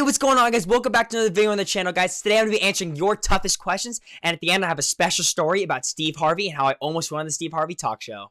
What's going on, guys? Welcome back to another video on the channel, guys. Today I'm going to be answering your toughest questions, and at the end I have a special story about Steve Harvey and how I almost won the Steve Harvey talk show.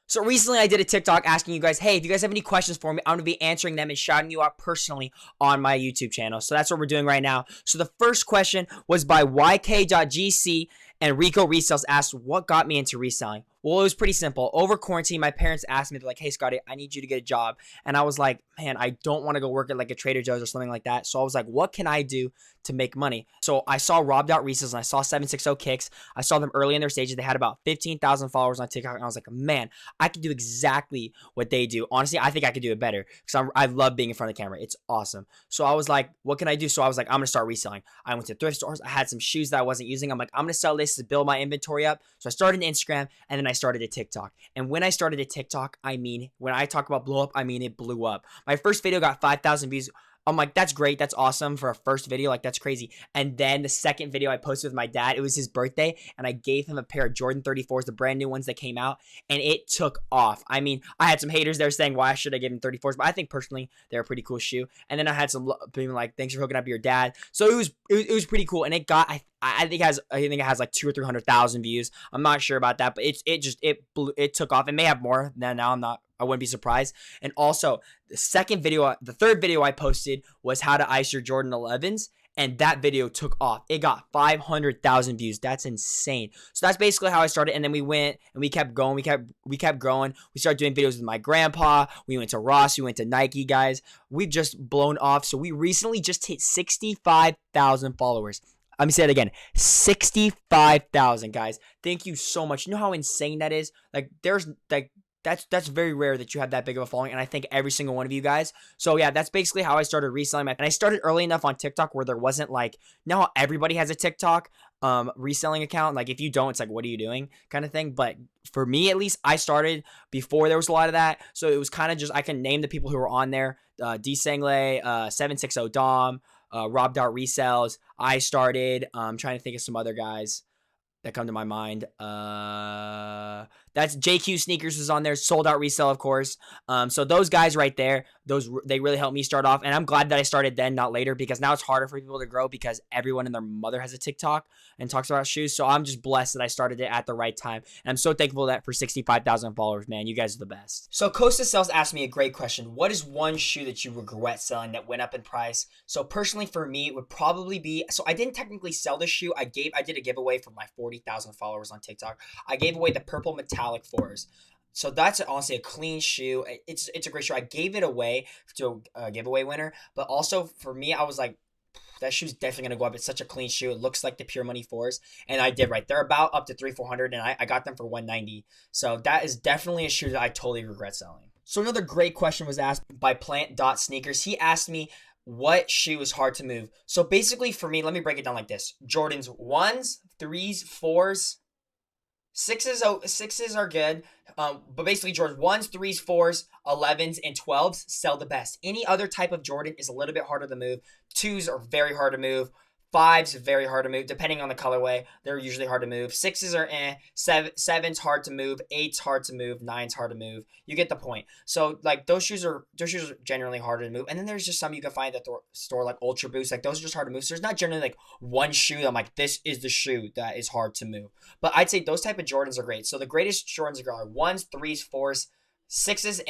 So recently I did a TikTok asking you guys, hey, if you guys have any questions for me, I'm going to be answering them and shouting you out personally on my YouTube channel. So that's what we're doing right now. So the first question was by YK.GC, and Rico Resells asked, what got me into reselling? Well, it was pretty simple. Over quarantine, my parents asked me, they're like, hey, Scotty, I need you to get a job. And I was like, man, I don't want to go work at like a Trader Joe's or something like that. So I was like, what can I do to make money? So I saw Rob.Resells and I saw 760 Kicks. I saw them early in their stages. They had about 15,000 followers on TikTok. And I was like, man, I could do exactly what they do. Honestly, I think I could do it better because I love being in front of the camera. It's awesome. So I was like, what can I do? So I was like, I'm going to start reselling. I went to thrift stores. I had some shoes that I wasn't using. I'm like, I'm going to sell this to build my inventory up. So I started an Instagram and then I started a TikTok. And when I started a TikTok, I mean, when I talk about blow up, I mean it blew up. My first video got 5,000 views. I'm like, that's great. That's awesome for a first video. Like, that's crazy. And then the second video I posted with my dad, it was his birthday, and I gave him a pair of Jordan 34s, the brand new ones that came out, and it took off. I mean, I had some haters there saying, why should I give him 34s? But I think personally, they're a pretty cool shoe. And then I had some being like, thanks for hooking up your dad. So it was pretty cool. And it got, I think it has like 200,000 or 300,000 views. I'm not sure about that, but it took off. It may have more. Now I wouldn't be surprised. And also, the third video I posted was how to ice your Jordan 11s, and that video took off. It got 500,000 views. That's insane. So that's basically how I started. And then we went and we kept going. We kept growing. We started doing videos with my grandpa. We went to Ross. We went to Nike, guys. We've just blown off. So we recently just hit 65,000 followers. Let me say it again. 65,000, guys. Thank you so much. You know how insane that is? Like, that's very rare that you have that big of a following, and I thank every single one of you guys. So yeah, that's basically how I started reselling. And I started early enough on TikTok where there wasn't like, now everybody has a TikTok reselling account. Like, if you don't, it's like, what are you doing kind of thing. But for me, at least, I started before there was a lot of that. So it was kind of just, I can name the people who were on there. D Sanglay, 760 Dom, Rob.Resells. I started. Trying to think of some other guys that come to my mind. That's JQ Sneakers was on there. Sold Out Resell, of course. So those guys right there, they really helped me start off. And I'm glad that I started then, not later, because now it's harder for people to grow because everyone and their mother has a TikTok and talks about shoes. So I'm just blessed that I started it at the right time. And I'm so thankful that for 65,000 followers, man, you guys are the best. So Costa Sells asked me a great question. What is one shoe that you regret selling that went up in price? So personally for me, it would probably be, so I didn't technically sell this shoe. I did a giveaway for my 40,000 followers on TikTok. I gave away the purple metallic 4s. So that's honestly a clean shoe. It's a great shoe. I gave it away to a giveaway winner, but also for me, I was like, that shoe's definitely gonna go up. It's such a clean shoe. It looks like the Pure Money 4s, and I did right. They're about up to 300-400, and I got them for 190. So that is definitely a shoe that I totally regret selling. So another great question was asked by Plant.Sneakers. He asked me, what shoe is hard to move? So basically for me, let me break it down like this. Jordans 1s, 3s, 4s, 6s are good, but basically Jordans 1s, 3s, 4s, 11s, and 12s sell the best. Any other type of Jordan is a little bit harder to move. 2s are very hard to move. 5s very hard to move, depending on the colorway. They're usually hard to move. 6s are 7s hard to move. 8s hard to move. 9s hard to move. You get the point. So like those shoes are generally harder to move. And then there's just some you can find at the store like Ultra Boost. Like those are just hard to move. So there's not generally like one shoe that I'm like, this is the shoe that is hard to move. But I'd say those type of Jordans are great. So the greatest Jordans are 1s, 3s, 4s, 6s,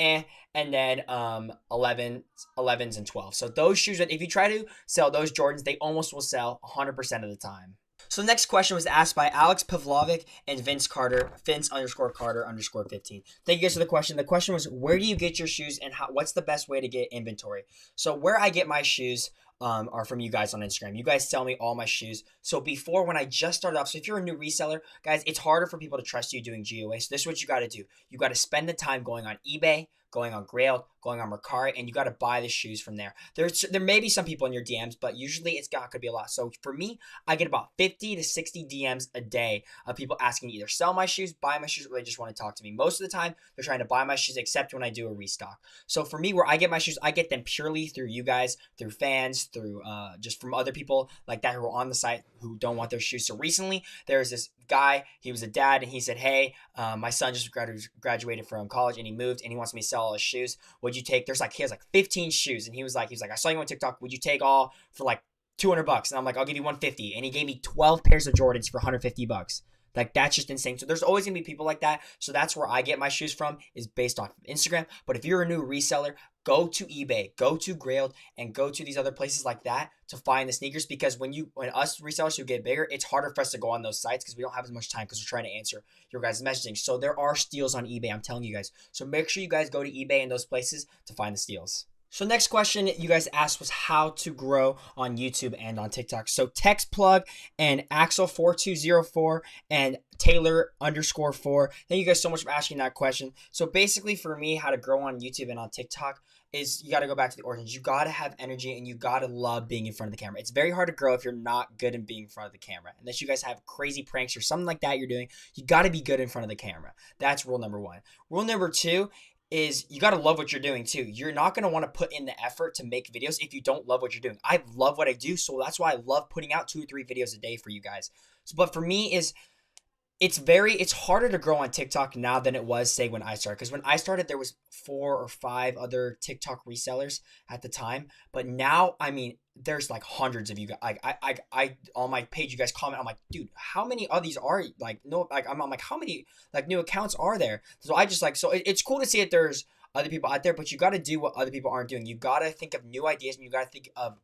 and then 11s and 12s. So those shoes, if you try to sell those Jordans, they almost will sell 100% of the time. So the next question was asked by Alex Pavlovic and Vince Carter, Vince_Carter_15. Thank you guys for the question. The question was, where do you get your shoes and what's the best way to get inventory? So where I get my shoes are from you guys on Instagram. You guys sell me all my shoes. So before, when I just started off, so if you're a new reseller, guys, it's harder for people to trust you doing GOA. So this is what you got to do. You got to spend the time going on eBay, going on Grailed, going on Mercari, and you got to buy the shoes from there. There may be some people in your DMs, but usually could be a lot. So for me, I get about 50 to 60 DMs a day of people asking either sell my shoes, buy my shoes, or they just want to talk to me. Most of the time, they're trying to buy my shoes, except when I do a restock. So for me, where I get my shoes, I get them purely through you guys, through fans, through just from other people like that who are on the site who don't want their shoes. So recently, there's this guy. He was a dad, and he said, "Hey, my son just graduated from college, and he moved, and he wants me to sell all his shoes. Would you take?" He has like 15 shoes, and he was like, "I saw you on TikTok. Would you take all for like $200?" And I'm like, "I'll give you 150." And he gave me 12 pairs of Jordans for $150. Like, that's just insane. So there's always going to be people like that. So that's where I get my shoes from, is based off of Instagram. But if you're a new reseller, go to eBay, go to Grailed, and go to these other places like that to find the sneakers. Because when us resellers who get bigger, it's harder for us to go on those sites because we don't have as much time because we're trying to answer your guys' messaging. So there are steals on eBay, I'm telling you guys. So make sure you guys go to eBay and those places to find the steals. So next question you guys asked was how to grow on YouTube and on TikTok. So TextPlug and Axel4204 and Taylor_4. Thank you guys so much for asking that question. So basically for me, how to grow on YouTube and on TikTok is you got to go back to the origins. You got to have energy and you got to love being in front of the camera. It's very hard to grow if you're not good in being in front of the camera. Unless you guys have crazy pranks or something like that you're doing, you got to be good in front of the camera. That's rule number one. Rule number two is you got to love what you're doing too. You're not going to want to put in the effort to make videos if you don't love what you're doing. I love what I do, so that's why I love putting out 2 or 3 videos a day for you guys. But for me it's harder to grow on TikTok now than it was, say, when I started. Because when I started, there was 4 or 5 other TikTok resellers at the time. But now, I mean, there's like hundreds of you guys. Like I on my page, you guys comment. I'm like, dude, how many of these are like no? Like I'm like, how many like new accounts are there? So I just like it's cool to see that there's other people out there, but you got to do what other people aren't doing. You got to think of new ideas and you got to think of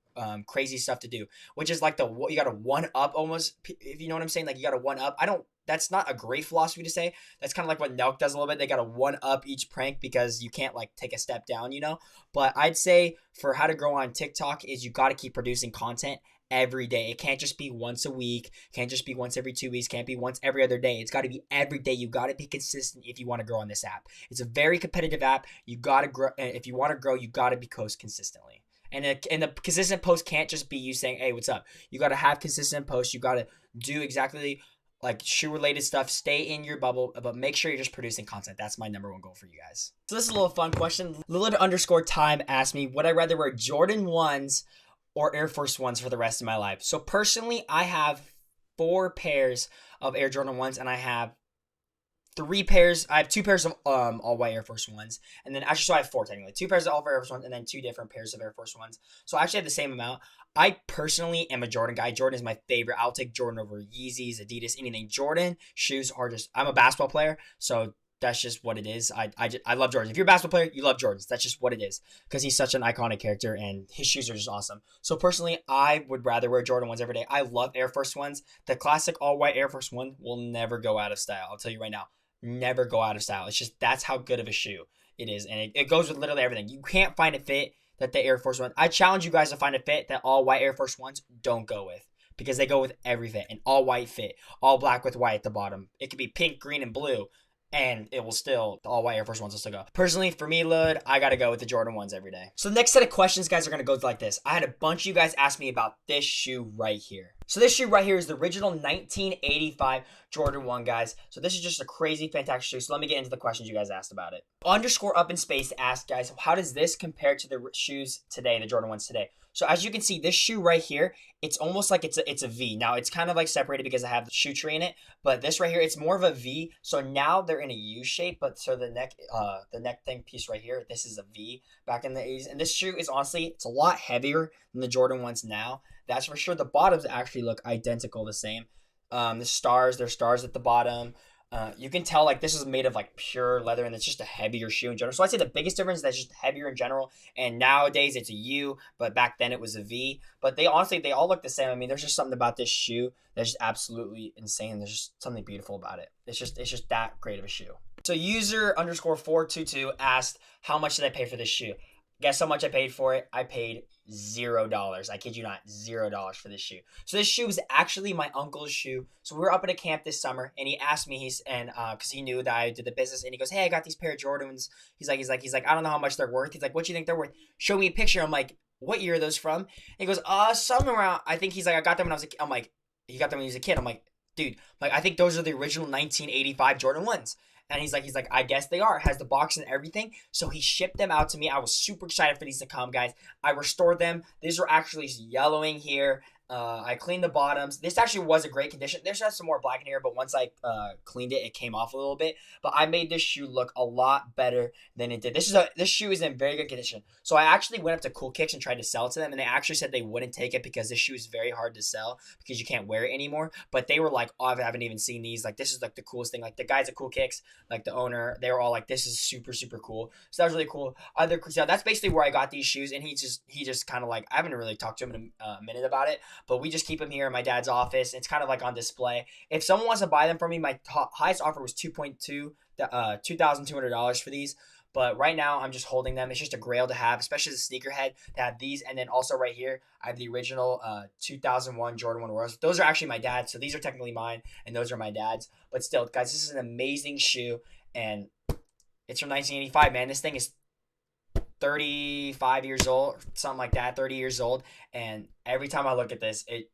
crazy stuff to do, which is like you got to one up almost, if you know what I'm saying. Like you got to one up. That's not a great philosophy to say. That's kind of like what Nelk does a little bit. They got to one up each prank because you can't like take a step down, you know? But I'd say for how to grow on TikTok is you got to keep producing content every day. It can't just be once a week. Can't just be once every 2 weeks. Can't be once every other day. It's got to be every day. You got to be consistent if you want to grow on this app. It's a very competitive app. You got to grow. If you want to grow, you got to be post consistently. And the consistent post can't just be you saying, "Hey, what's up?" You got to have consistent posts. You got to do exactly like shoe related stuff. Stay in your bubble, but make sure you're just producing content. That's my number one goal for you guys. So this is a little fun question. Lillard_time asked me, would I rather wear Jordan 1s or Air Force 1s for the rest of my life? So personally, I have 4 pairs of Air Jordan 1s and I have 2 pairs of all white Air Force 1s, and then actually, so I have 4 technically. 2 pairs of all Air Force 1s, and then 2 different pairs of Air Force 1s. So I actually have the same amount. I personally am a Jordan guy. Jordan is my favorite. I'll take Jordan over Yeezys, Adidas, anything. Jordan shoes are just. I'm a basketball player, so that's just what it is. I love Jordans. If you're a basketball player, you love Jordans. That's just what it is because he's such an iconic character and his shoes are just awesome. So personally, I would rather wear Jordan 1s every day. I love Air Force 1s. The classic all white Air Force 1 will never go out of style. I'll tell you right now. Never go out of style. It's just that's how good of a shoe it is, and it goes with literally everything. You can't find a fit that the Air Force 1. I challenge you guys to find a fit that all white Air Force 1s don't go with, because they go with every fit. An all white fit, all black with white at the bottom. It could be pink, green, and blue, and it will still, the all white Air Force 1s will still go. Personally, for me, Lud, I gotta go with the Jordan 1s every day. So the next set of questions, guys, are gonna go like this. I had a bunch of you guys ask me about this shoe right here. So this shoe right here is the original 1985 Jordan 1, guys. So this is just a crazy, fantastic shoe. So let me get into the questions you guys asked about it. _up_in_space asked, guys, how does this compare to the shoes today, the Jordan 1s today? So as you can see, this shoe right here, it's almost like it's a V. Now, it's kind of like separated because I have the shoe tree in it, but this right here, it's more of a V. So now they're in a U shape, but so the neck thing piece right here, this is a V back in the 80s. And this shoe is honestly, it's a lot heavier than the Jordan 1s now. That's for sure. The bottoms actually look identical, the same. There's stars at the bottom. You can tell like this is made of like pure leather and it's just a heavier shoe in general. So I'd say the biggest difference is that's just heavier in general. And nowadays it's a U, but back then it was a V. But they all look the same. I mean, there's just something about this shoe that's just absolutely insane. There's just something beautiful about it. It's just that great of a shoe. So user _422 asked, how much did I pay for this shoe? Guess how much I paid for it? I paid $0. I kid you not, $0 for this shoe. So this shoe is actually my uncle's shoe. So we were up at a camp this summer, and he asked me, because he knew that I did the business, and he goes, "Hey, I got these pair of Jordans." He's like, "I don't know how much they're worth." He's like, "What do you think they're worth?" Show me a picture. I'm like, "What year are those from?" And he goes, "Some around." I think he's like, "I got them when I was a kid." I'm like, "He got them when he was a kid." I'm like, "Dude, like I think those are the original 1985 Jordan 1s." And he's like, "I guess they are." It has the box and everything. So he shipped them out to me. I was super excited for these to come, guys. I restored them. These are actually yellowing here. I cleaned the bottoms. This actually was a great condition. There's just some more black in here, but once I cleaned it, it came off a little bit. But I made this shoe look a lot better than it did. This shoe is in very good condition. So I actually went up to Cool Kicks and tried to sell it to them, and they actually said they wouldn't take it because this shoe is very hard to sell because you can't wear it anymore. But they were like, oh, I haven't even seen these. Like, this is like the coolest thing. Like, the guys at Cool Kicks, like the owner, they were all like, this is super, super cool. So that was really cool. So that's basically where I got these shoes, and he just kind of like, I haven't really talked to him in a minute about it, but we just keep them here in my dad's office. It's kind of like on display. If someone wants to buy them from me, my highest offer was $2,200 for these. But right now, I'm just holding them. It's just a grail to have, especially as a sneakerhead, to have these. And then also right here, I have the original 2001 Jordan 1 Royals. Those are actually my dad's, so these are technically mine, and those are my dad's. But still, guys, this is an amazing shoe, and it's from 1985, man. This thing is 35 years old, something like that, 30 years old. And every time I look at this, it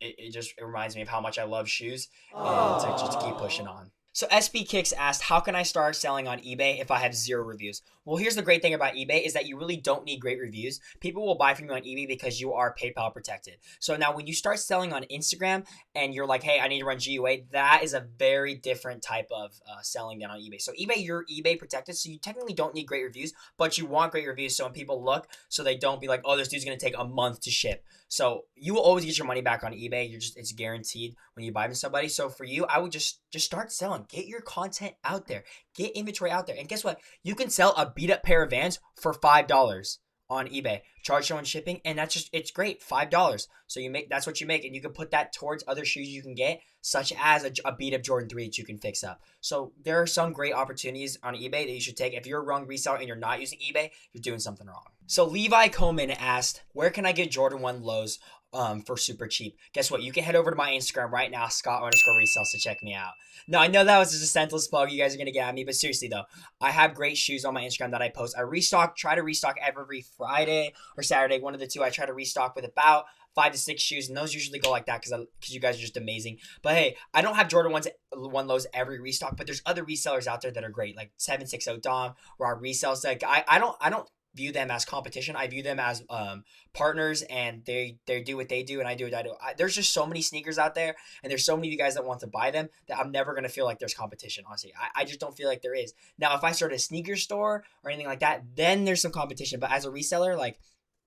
reminds me of how much I love shoes, and to just keep pushing on. So SB Kicks asked, how can I start selling on eBay if I have 0 reviews? Well, here's the great thing about eBay is that you really don't need great reviews. People will buy from you on eBay because you are PayPal protected. So now when you start selling on Instagram and you're like, hey, I need to run GUA, that is a very different type of selling than on eBay. So eBay, you're eBay protected, so you technically don't need great reviews, but you want great reviews so when people look, so they don't be like, oh, this dude's going to take a month to ship. So you will always get your money back on eBay. It's guaranteed when you buy from somebody. So for you, I would just start selling. Get your content out there. Get inventory out there. And guess what? You can sell a beat up pair of Vans for $5 on eBay. Charge your own shipping, and it's great. $5. So that's what you make, and you can put that towards other shoes you can get, such as a beat up Jordan 3 that you can fix up. So there are some great opportunities on eBay that you should take. If you're a wrong reseller and you're not using eBay, you're doing something wrong. So Levi Coleman asked, where can I get Jordan 1 lows for super cheap? Guess what? You can head over to my Instagram right now, Scott_resells, to check me out. No, I know that was just a senseless plug. You guys are going to get at me, but seriously though, I have great shoes on my Instagram that I post. I try to restock every Friday or Saturday, one of the two. I try to restock with about 5 to 6 shoes, and those usually go like that because you guys are just amazing. But hey, I don't have Jordan 1 lows every restock, but there's other resellers out there that are great, like 760 Dom, where our resells. Like I don't view them as competition. I view them as partners, and they do what they do, and I do what I do. There's just so many sneakers out there, and there's so many of you guys that want to buy them that I'm never going to feel like there's competition, honestly. I just don't feel like there is. Now, if I start a sneaker store or anything like that, then there's some competition. But as a reseller, like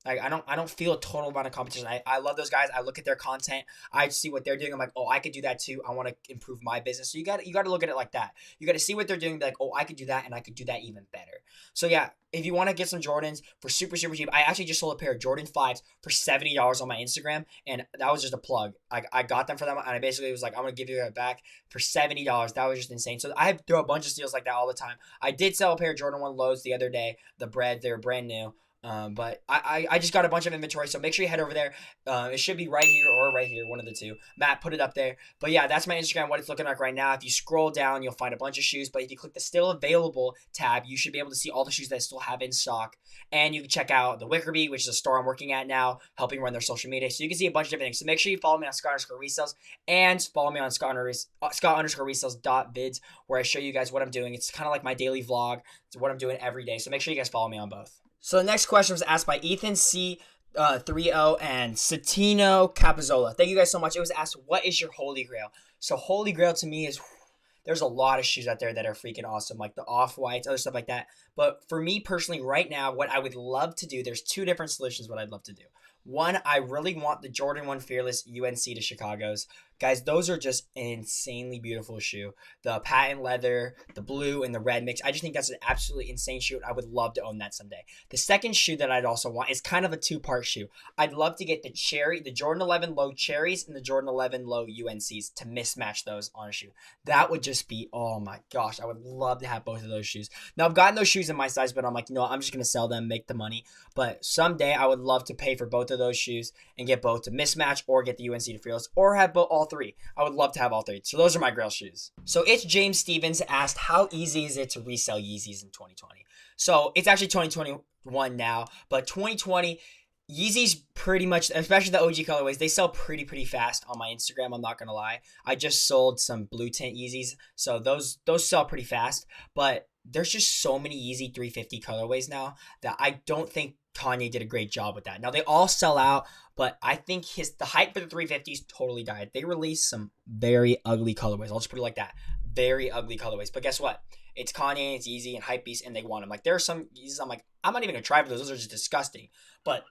I don't feel a total amount of competition. I love those guys. I look at their content. I see what they're doing. I'm like, oh, I could do that too. I want to improve my business. So you got to look at it like that. You got to see what they're doing. Be like, oh, I could do that, and I could do that even better. So yeah, if you want to get some Jordans for super, super cheap, I actually just sold a pair of Jordan 5s for $70 on my Instagram, and that was just a plug. I got them for them, and I basically was like, I'm going to give you that back for $70. That was just insane. So I throw a bunch of steals like that all the time. I did sell a pair of Jordan 1 lows the other day. They were brand new. But I just got a bunch of inventory, so make sure you head over there. It should be right here or right here, one of the two. Matt put it up there. But yeah, that's my Instagram, what it's looking like right now. If you scroll down, you'll find a bunch of shoes. But if you click the still available tab, you should be able to see all the shoes that I still have in stock. And you can check out the Wickerbee, which is a store I'm working at now, helping run their social media. So you can see a bunch of different things. So make sure you follow me on Scott_resells and follow me on Scott_resells.vids, where I show you guys what I'm doing. It's kind of like my daily vlog. It's what I'm doing every day. So make sure you guys follow me on both. So the next question was asked by Ethan C. 30 and Satino Capizzola. Thank you guys so much. It was asked, what is your holy grail? So holy grail to me is, there's a lot of shoes out there that are freaking awesome, like the Off-Whites, other stuff like that. But for me personally, right now, what I would love to do, there's 2 different solutions what I'd love to do. One, I really want the Jordan 1 Fearless UNC to Chicago's. Guys, those are just an insanely beautiful shoe. The patent leather, the blue, and the red mix. I just think that's an absolutely insane shoe. I would love to own that someday. The second shoe that I'd also want is kind of a 2-part shoe. I'd love to get the Jordan 11 Low Cherries and the Jordan 11 Low UNCs to mismatch those on a shoe. That would just be, oh my gosh, I would love to have both of those shoes. Now, I've gotten those shoes in my size, but I'm like, no, I'm just going to sell them, make the money. But someday I would love to pay for both of those shoes and get both to mismatch, or get the UNC to Fearless, or have all 3. I would love to have all 3. So those are my grail shoes. So it's James Stevens asked, how easy is it to resell Yeezys in 2020? So it's actually 2021 now, but 2020, Yeezys pretty much, especially the OG colorways, they sell pretty fast on my Instagram. I'm not going to lie. I just sold some blue tint Yeezys, so those sell pretty fast, but there's just so many Yeezy 350 colorways now that I don't think Kanye did a great job with that. Now they all sell out, but I think the hype for the 350s totally died. They released some very ugly colorways. I'll just put it like that. Very ugly colorways. But guess what? It's Kanye, it's Yeezy, and Hypebeast, and they want them. Like, there are some Yeezys I'm like, I'm not even gonna try for those. Those are just disgusting. But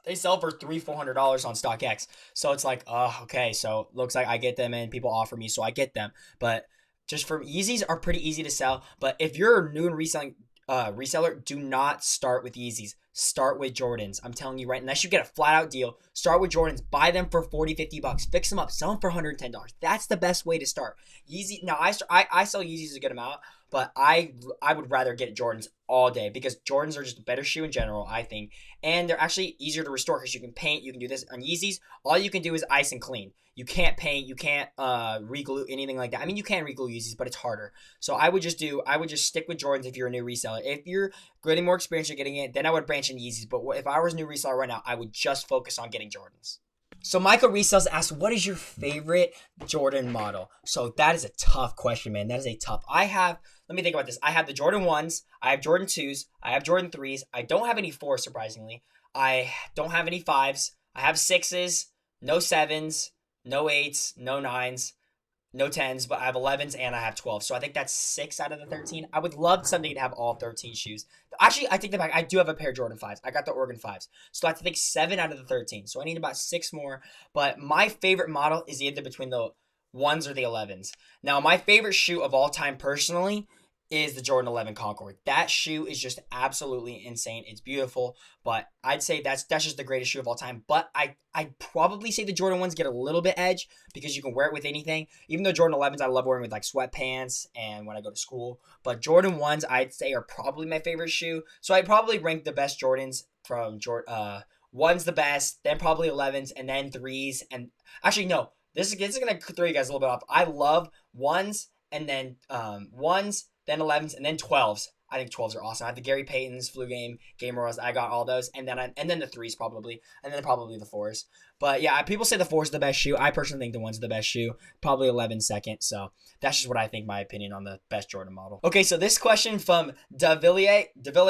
they sell for $300-400 on StockX. So it's like, oh, okay. So looks like I get them and people offer me, so I get them. But just for Yeezys are pretty easy to sell. But if you're new and reselling reseller, do not start with Yeezys. Start with Jordans. I'm telling you right, unless you get a flat out deal, start with Jordans. Buy them for $40-50. Fix them up. Sell them for $110. That's the best way to start. Yeezy. Now I sell Yeezys a good amount, but I would rather get Jordans all day because Jordans are just a better shoe in general, I think, and they're actually easier to restore because you can paint. You can do this on Yeezys. All you can do is ice and clean. You can't paint, you can't reglue, anything like that. I mean, you can reglue Yeezys, but it's harder. So I would just stick with Jordans if you're a new reseller. If you're getting more experience, you're getting it, then I would branch into Yeezys. But if I was a new reseller right now, I would just focus on getting Jordans. So Michael Resells asked, what is your favorite Jordan model? So that is a tough question, man. That is a tough. Let me think about this. I have the Jordan 1s, I have Jordan 2s, I have Jordan 3s. I don't have any 4s, surprisingly. I don't have any 5s. I have 6s, no 7s. No 8s, no 9s, no 10s, but I have 11s and I have 12s. So I think that's 6 out of the 13. I would love somebody to have all 13 shoes. Actually, I take that back. I do have a pair of Jordan 5s. I got the Oregon 5s. So I have to think 7 out of the 13. So I need about 6 more. But my favorite model is either between the 1s or the 11s. Now, my favorite shoe of all time personally is the Jordan 11 Concord. That shoe is just absolutely insane. It's beautiful, but I'd say that's just the greatest shoe of all time. But I'd probably say the Jordan 1s get a little bit edge because you can wear it with anything. Even though Jordan 11s I love wearing with like sweatpants and when I go to school. But Jordan 1s I'd say are probably my favorite shoe. So I'd probably rank the best Jordans from 1's the best, then probably 11s, and then 3s. And actually, no, this is going to throw you guys a little bit off. I love 1s and then 1s, then 11s, and then 12s. I think 12s are awesome. I have the Gary Paytons, Flu Game, Game Rose. I got all those, and then the 3s probably, and then probably the 4s. But yeah, people say the 4 is the best shoe. I personally think the 1's the best shoe. Probably 11 second. So that's just what I think. My opinion on the best Jordan model. Okay, so this question from Davillier.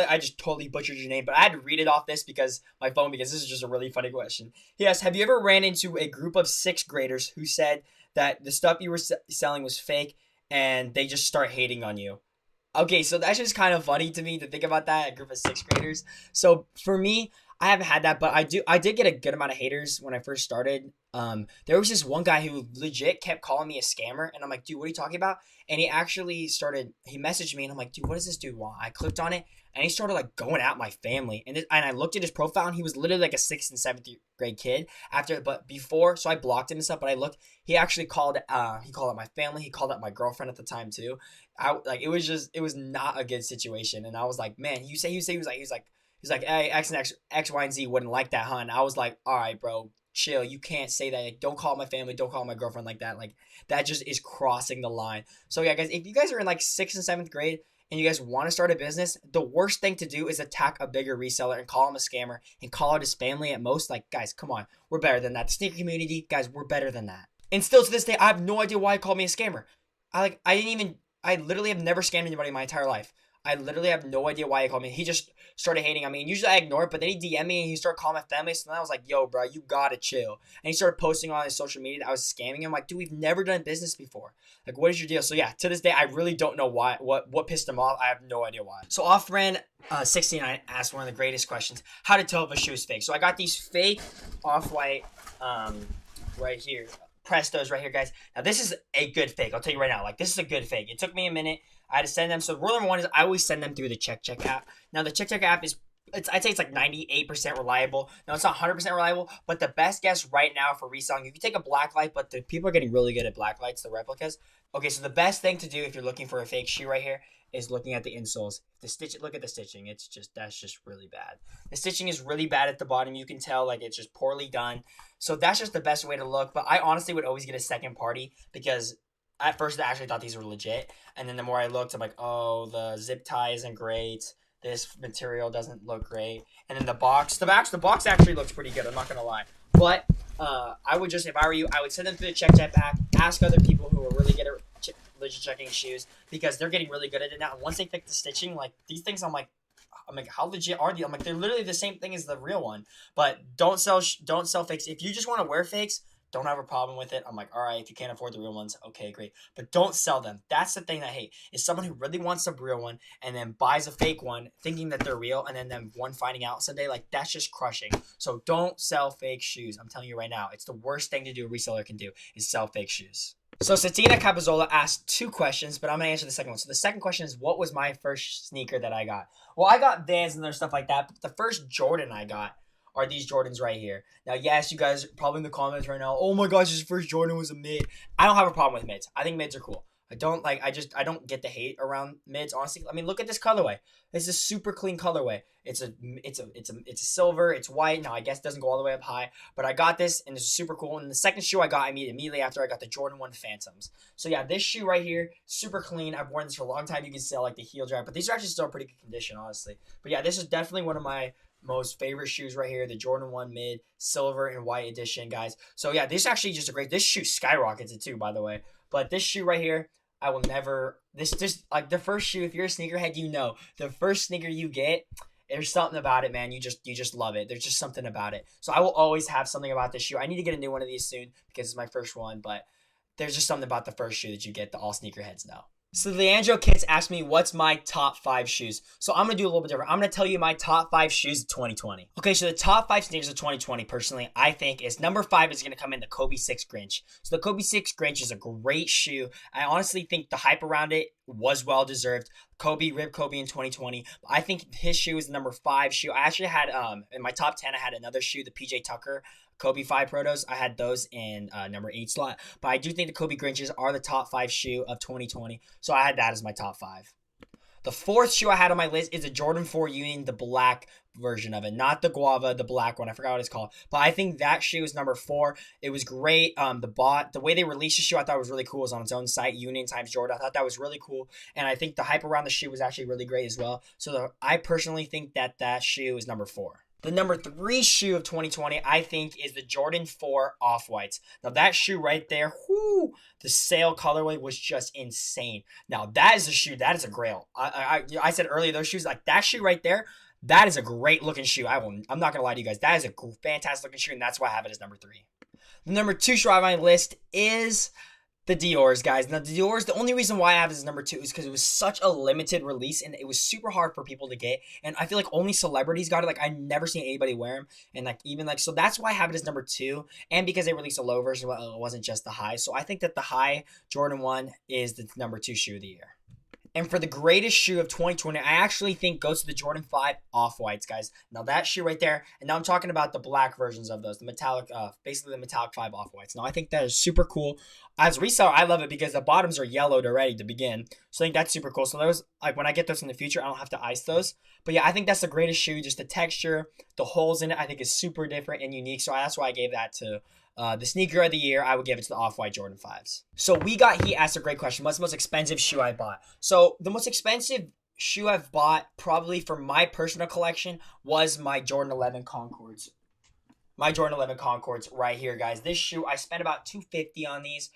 I just totally butchered your name, but I had to read it off this because this is just a really funny question. He asked, "Have you ever ran into a group of 6th graders who said that the stuff you were selling was fake?" And they just start hating on you? Okay, so that's just kind of funny to me to think about that, a group of 6th graders. So for me, I haven't had that, but I did get a good amount of haters when I first started. There was this one guy who legit kept calling me a scammer, and I'm like, dude, what are you talking about? And he messaged me, and I'm like, dude, what does this dude want? I clicked on it, and he started like going at my family, and I looked at his profile, and he was literally like a 6th and 7th grade kid. So I blocked him and stuff. But I looked, he actually called out my family. He called out my girlfriend at the time too. It was not a good situation, and I was like, man, he was like, hey, X, Y, and Z wouldn't like that, huh? And I was like, all right, bro, chill. You can't say that. Like, don't call my family. Don't call my girlfriend like that. Like, that just is crossing the line. So yeah, guys, if you guys are in like 6th and 7th grade and you guys want to start a business, the worst thing to do is attack a bigger reseller and call him a scammer and call out his family at most. Like, guys, come on. We're better than that. The sneaker community, guys, we're better than that. And still to this day, I have no idea why he called me a scammer. I literally have never scammed anybody in my entire life. I literally have no idea why he called me. He just started hating on me. And usually I ignore it, but then he DM'd me and he started calling my family. So then I was like, yo, bro, you gotta chill. And he started posting on his social media that I was scamming him. Like, dude, we've never done business before. Like, what is your deal? So yeah, to this day, I really don't know why, what pissed him off. I have no idea why. So Offran 69 asked one of the greatest questions: how to tell if a shoe is fake. So I got these fake Off-White right here. Prestos right here, guys. Now this is a good fake. I'll tell you right now. Like, this is a good fake. It took me a minute. I had to send them. So rule number 1 is I always send them through the CheckCheck app. Now the CheckCheck app I'd say it's like 98% reliable. No, it's not 100% reliable, but the best guess right now for reselling, you can take a blacklight, but the people are getting really good at blacklights, the replicas. Okay, so the best thing to do if you're looking for a fake shoe right here is looking at the insoles. Look at the stitching. That's just really bad. The stitching is really bad at the bottom. You can tell like it's just poorly done. So that's just the best way to look. But I honestly would always get a second party because at first I actually thought these were legit. And then the more I looked, I'm like, oh, the zip tie isn't great. This material doesn't look great. And then the box actually looks pretty good. I'm not going to lie. But I would just, if I were you, I would send them through the CheckCheck app, ask other people who are really good at legit checking shoes because they're getting really good at it now. And once they fix the stitching, like these things, I'm like, I'm like, how legit are these? I'm like, they're literally the same thing as the real one. But don't sell fakes. If you just want to wear fakes, don't have a problem with it. I'm like, all right, if you can't afford the real ones, okay, great. But don't sell them. That's the thing I hate, is someone who really wants a real one and then buys a fake one thinking that they're real, and then them one finding out someday. Like, that's just crushing. So don't sell fake shoes. I'm telling you right now, it's the worst thing to do a reseller can do, is sell fake shoes. So Satina Capizzola asked 2 questions, but I'm going to answer the second one. So the second question is, what was my first sneaker that I got? Well, I got Vans and other stuff like that, but the first Jordan I got are these Jordans right here. Now, yes, you guys are probably in the comments right now, oh my gosh, his first Jordan was a mid. I don't have a problem with mids. I think mids are cool. I don't get the hate around mids, honestly. I mean, look at this colorway. It's a super clean colorway. It's a silver, it's white. Now, I guess it doesn't go all the way up high, but I got this and it's super cool. And the second shoe I got immediately after, I got the Jordan 1 Phantoms. So yeah, this shoe right here, super clean. I've worn this for a long time. You can see like the heel drag, but these are actually still in pretty good condition, honestly. But yeah, this is definitely one of my most favorite shoes right here, the Jordan 1 mid silver and white edition, guys. So yeah, this is actually just a great, this shoe skyrockets it too, by the way. But this shoe right here, I will never, this just like the first shoe, if you're a sneakerhead, you know the first sneaker you get, there's something about it, man. You just love it. There's just something about it. So I will always have something about this shoe. I need to get a new one of these soon because it's my first one, but there's just something about the first shoe that you get that all sneakerheads know. So Leandro Kits asked me, what's my top 5 shoes? So I'm going to do a little bit different. I'm going to tell you my top 5 shoes of 2020. Okay, so the top 5 sneakers of 2020, personally, I think is number 5 is going to come in the Kobe 6 Grinch. So the Kobe 6 Grinch is a great shoe. I honestly think the hype around it was well deserved. Kobe, Rip Kobe in 2020. I think his shoe is the number 5 shoe. I actually had, in my top 10, I had another shoe, the PJ Tucker Kobe 5 Protos. I had those in number 8 slot. But I do think the Kobe Grinches are the top 5 shoe of 2020. So I had that as my top 5. The 4th shoe I had on my list is a Jordan 4 Union, the black version of it. Not the Guava, the black one. I forgot what it's called. But I think that shoe is number 4. It was great. The way they released the shoe, I thought was really cool. It was on its own site, Union times Jordan. I thought that was really cool. And I think the hype around the shoe was actually really great as well. So I personally think that shoe is number 4. The number 3 shoe of 2020, I think, is the Jordan 4 Off-Whites. Now, that shoe right there, the sale colorway was just insane. Now, that is a shoe, that is a grail. I said earlier, those shoes, like that shoe right there, that is a great looking shoe. I'm not going to lie to you guys. That is a fantastic looking shoe, and that's why I have it as number 3. The number 2 shoe on my list is the Dior's, guys. Now, the Dior's, the only reason why I have this as number 2 is because it was such a limited release, and it was super hard for people to get, and I feel like only celebrities got it. Like, I've never seen anybody wear them, and like, even like, so that's why I have it as number 2, and because they released a low version, it wasn't just the high. So I think that the high Jordan 1 is the number 2 shoe of the year. And for the greatest shoe of 2020, I actually think goes to the Jordan 5 Off-Whites, guys. Now, that shoe right there, and now I'm talking about the black versions of those, the metallic, basically the metallic 5 Off-Whites. Now, I think that is super cool. As a reseller, I love it because the bottoms are yellowed already to begin. So I think that's super cool. So those, like when I get those in the future, I don't have to ice those. But yeah, I think that's the greatest shoe. Just the texture, the holes in it, I think is super different and unique. So that's why I gave that to the sneaker of the year. I would give it to the Off-White Jordan 5s. So he asked a great question. What's the most expensive shoe I bought? So the most expensive shoe I've bought, probably for my personal collection, was my Jordan 11 Concords. My Jordan 11 Concords right here, guys. This shoe, I spent about $250 on these.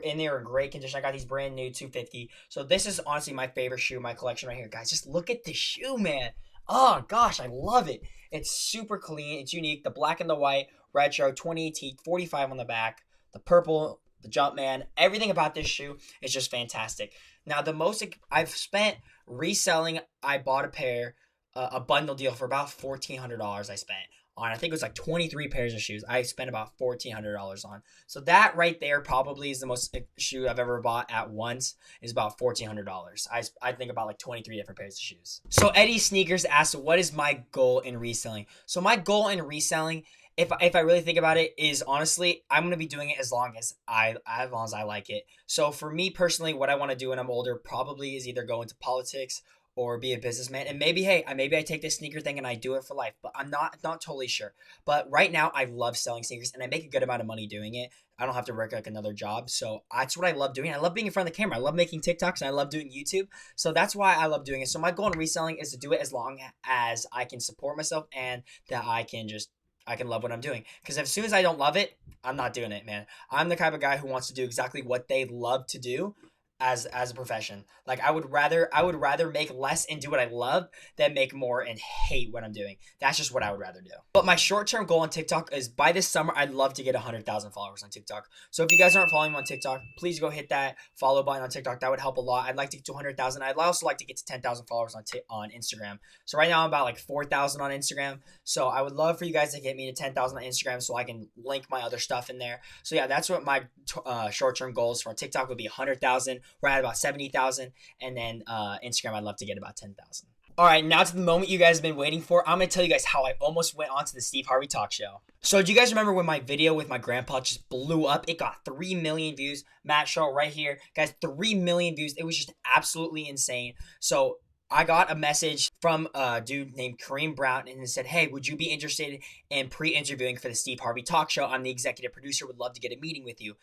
And they were in great condition. I got these brand new, $250. So this is honestly my favorite shoe in my collection right here, guys. Just look at this shoe, man. Oh, gosh, I love it. It's super clean. It's unique. The black and the white, retro, 2018, 45 on the back. The purple, the Jumpman. Everything about this shoe is just fantastic. Now, the most I've spent reselling, I bought a pair, a bundle deal for about $1,400 I spent on. I think it was like 23 pairs of shoes. I spent about $1,400 on. So that right there probably is the most shoe I've ever bought at once, is about $1,400. I think about like 23 different pairs of shoes. So Eddie Sneakers asked, what is my goal in reselling? So my goal in reselling, if I really think about it, is honestly, I'm going to be doing it as long as I like it. So for me personally, what I want to do when I'm older probably is either go into politics or be a businessman. And maybe, hey, maybe I take this sneaker thing and I do it for life, but I'm not totally sure. But right now, I love selling sneakers and I make a good amount of money doing it. I don't have to work like another job. So that's what I love doing. I love being in front of the camera. I love making TikToks and I love doing YouTube. So that's why I love doing it. So my goal in reselling is to do it as long as I can support myself and that I can love what I'm doing. Because as soon as I don't love it, I'm not doing it, man. I'm the type of guy who wants to do exactly what they love to do. as a profession. Like I would rather make less and do what I love than make more and hate what I'm doing. That's just what I would rather do. But my short-term goal on TikTok is by this summer I'd love to get 100,000 followers on TikTok. So if you guys aren't following me on TikTok, please go hit that follow button on TikTok. That would help a lot. I'd like to get to 100,000. I'd also like to get to 10,000 followers on Instagram. So right now I'm about like 4,000 on Instagram. So I would love for you guys to get me to 10,000 on Instagram so I can link my other stuff in there. So yeah, that's what my short-term goals for TikTok would be. 100,000. We're at about 70,000, and then Instagram I'd love to get about 10,000. All right, now to the moment you guys have been waiting for. I'm going to tell you guys how I almost went onto the Steve Harvey Talk Show. So do you guys remember when my video with my grandpa just blew up? It got 3 million views. Matt Shaw right here. Guys, 3 million views. It was just absolutely insane. So I got a message from a dude named Kareem Brown, and it said, hey, would you be interested in pre-interviewing for the Steve Harvey Talk Show? I'm the executive producer. Would love to get a meeting with you.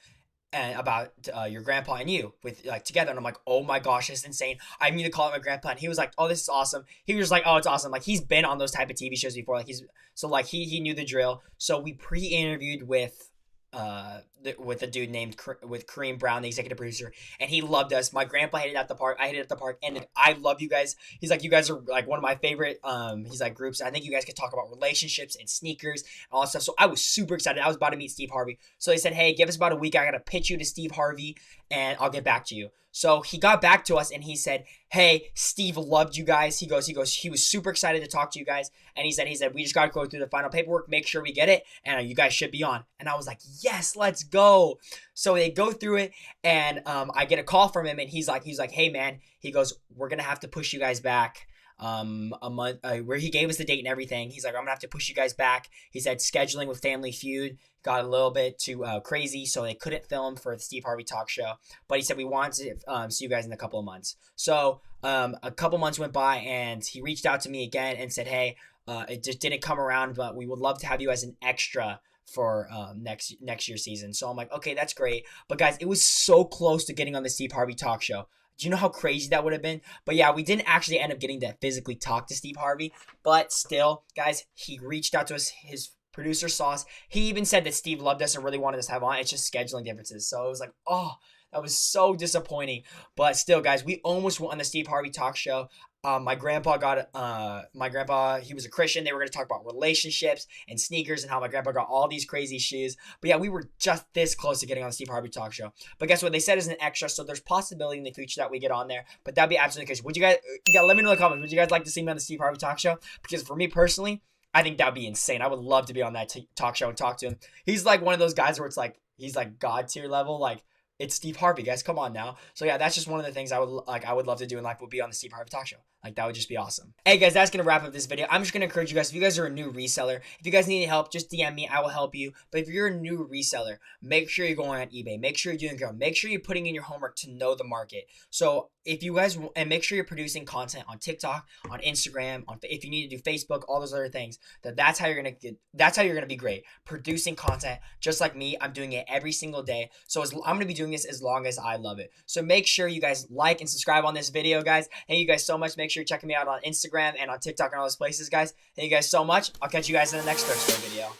And about your grandpa and you with like together. And I'm like, oh my gosh, it's insane. I need to call it my grandpa. And he was like, oh, this is awesome. He was like, oh, it's awesome. Like he's been on those type of TV shows before. Like he knew the drill. So we pre-interviewed with a dude named with Kareem Brown, the executive producer, and he loved us. My grandpa hit it at the park. I hit it at the park, and I love you guys. He's like, you guys are like one of my favorite. He's like groups. I think you guys could talk about relationships and sneakers and all that stuff. So I was super excited. I was about to meet Steve Harvey. So they said, hey, give us about a week. I gotta pitch you to Steve Harvey, and I'll get back to you. So he got back to us and he said, hey, Steve loved you guys. He was super excited to talk to you guys. And he said, we just got to go through the final paperwork, make sure we get it, and you guys should be on. And I was like, yes, let's go. So they go through it, and I get a call from him, and he's like, hey man, he goes, we're going to have to push you guys back a month, where he gave us the date and everything. He's like, I'm gonna have to push you guys back. He said scheduling with Family Feud got a little bit too crazy, so they couldn't film for the Steve Harvey Talk Show. But he said we wanted to see you guys in a couple of months. So a couple months went by, and he reached out to me again and said, hey, it just didn't come around, but we would love to have you as an extra for next year's season. So I'm like, okay, that's great. But guys, it was so close to getting on the Steve Harvey Talk Show. Do you know how crazy that would have been? But yeah, we didn't actually end up getting to physically talk to Steve Harvey. But still, guys, he reached out to us. His producer Sauce. He even said that Steve loved us and really wanted us to have on. It's just scheduling differences. So it was like, oh, that was so disappointing. But still, guys, we almost went on the Steve Harvey Talk Show. My grandpa, he was a Christian. They were going to talk about relationships and sneakers and how my grandpa got all these crazy shoes. But yeah, we were just this close to getting on the Steve Harvey Talk Show. But guess what? They said it's an extra, so there's possibility in the future that we get on there. But that'd be absolutely crazy. Would you guys, let me know in the comments, would you guys like to see me on the Steve Harvey Talk Show? Because for me personally, I think that'd be insane. I would love to be on that talk show and talk to him. He's like one of those guys where it's like, he's like God tier level. Like, it's Steve Harvey, guys. Come on now. So yeah, that's just one of the things I would love to do in life would be on the Steve Harvey Talk Show. Like, that would just be awesome. Hey guys, that's gonna wrap up this video. I'm just gonna encourage you guys, if you guys are a new reseller, if you guys need any help, just DM me. I will help you. But if you're a new reseller, make sure you're going on eBay. Make sure you're doing good. Make sure you're putting in your homework to know the market. So if you guys, and make sure you're producing content on TikTok, on Instagram, if you need to do Facebook, all those other things, that's how you're gonna be great. Producing content just like me. I'm doing it every single day. So I'm gonna be doing this as long as I love it. So make sure you guys like and subscribe on this video, guys. Thank you guys so much. Make sure you're checking me out on Instagram and on TikTok and all those places, guys. Thank you guys so much. I'll catch you guys in the next thrift store video.